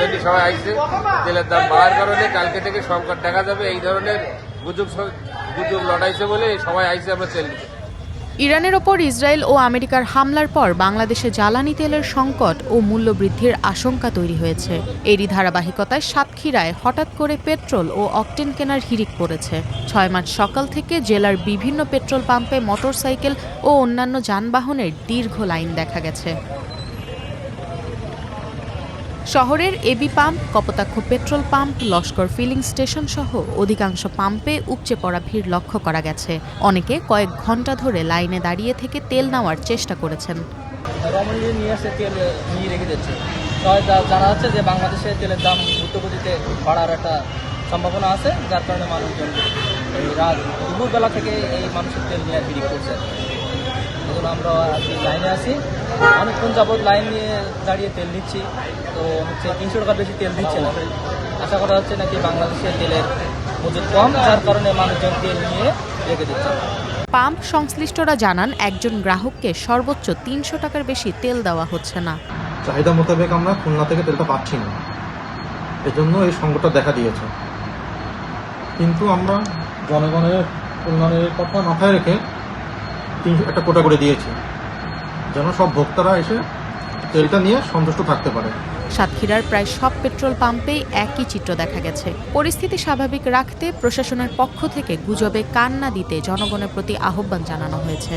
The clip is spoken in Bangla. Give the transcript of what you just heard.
জন্য সবাই আইছে। তেলের দাম বাড়ার কারণে কালকে থেকে সংকট দেখা যাবে, এই ধরনের গুজব লড়াইছে বলে সবাই আইছে আমরা তেল নিতে। ইরানের ওপর ইসরায়েল ও আমেরিকার হামলার পর বাংলাদেশে জ্বালানি তেলের সংকট ও মূল্যবৃদ্ধির আশঙ্কা তৈরি হয়েছে। এরই ধারাবাহিকতায় সাতক্ষীরায় হঠাৎ করে পেট্রোল ও অকটেন কেনার হিড়িক পড়েছে। ৬ মার্চ সকাল থেকে জেলার বিভিন্ন পেট্রোল পাম্পে মোটরসাইকেল ও অন্যান্য যানবাহনের দীর্ঘ লাইন দেখা গেছে। শহরের AB pump, Kapotaksha petrol pump, Laskar filling station সহ অধিকাংশ পাম্পে উপচে পড়া ভিড় লক্ষ্য করা গেছে। অনেকে কয়েক ঘন্টা ধরে লাইনে দাঁড়িয়ে থেকে তেল নেওয়ার চেষ্টা করেছেন। নিয়ে আসে তেল নিয়ে রেখে দিচ্ছে। জানা যাচ্ছে যে বাংলাদেশে তেলের দাম দ্রুতগতিতে বাড়ার একটা সম্ভাবনা আছে, যার কারণে মানুষজন এই রাত দুপুরবেলা থেকে এই মানুষের তেল নিয়ে বিক্রি করছে। এখন আমরা লাইনে আছি, অনেকক্ষণ যাবৎ লাইন নিয়ে দাঁড়িয়ে তেল নিচ্ছি। তো হচ্ছে 300 টাকার বেশি তেল দিচ্ছে না। আশা করা হচ্ছে নাকি বাংলাদেশের তেলের মজুত কম, যার কারণে মানুষজন তেল নিয়ে রেখে দিচ্ছে। পাম্প সংশ্লিষ্টরা জানান, একজন গ্রাহককে সর্বোচ্চ 300 টাকার বেশি তেল দেওয়া হচ্ছে না। চাহিদা মোতাবেক আমরা খুলনা থেকে তেলটা পাচ্ছি না, এজন্য এই সংকটটা দেখা দিয়েছে। কিন্তু আমরা জনগণের উন্নয়নের কথা মাথায় রেখে একটা কোটা করে দিয়েছি, যেন সব ভোক্তারা এসে তেলটা নিয়ে সন্তুষ্ট থাকতে পারে। সাতক্ষীরার প্রায় সব পেট্রোল পাম্পেই একই চিত্র দেখা গেছে। পরিস্থিতি স্বাভাবিক রাখতে প্রশাসনের পক্ষ থেকে গুজবে কান না দিতে জনগণের প্রতি আহ্বান জানানো হয়েছে।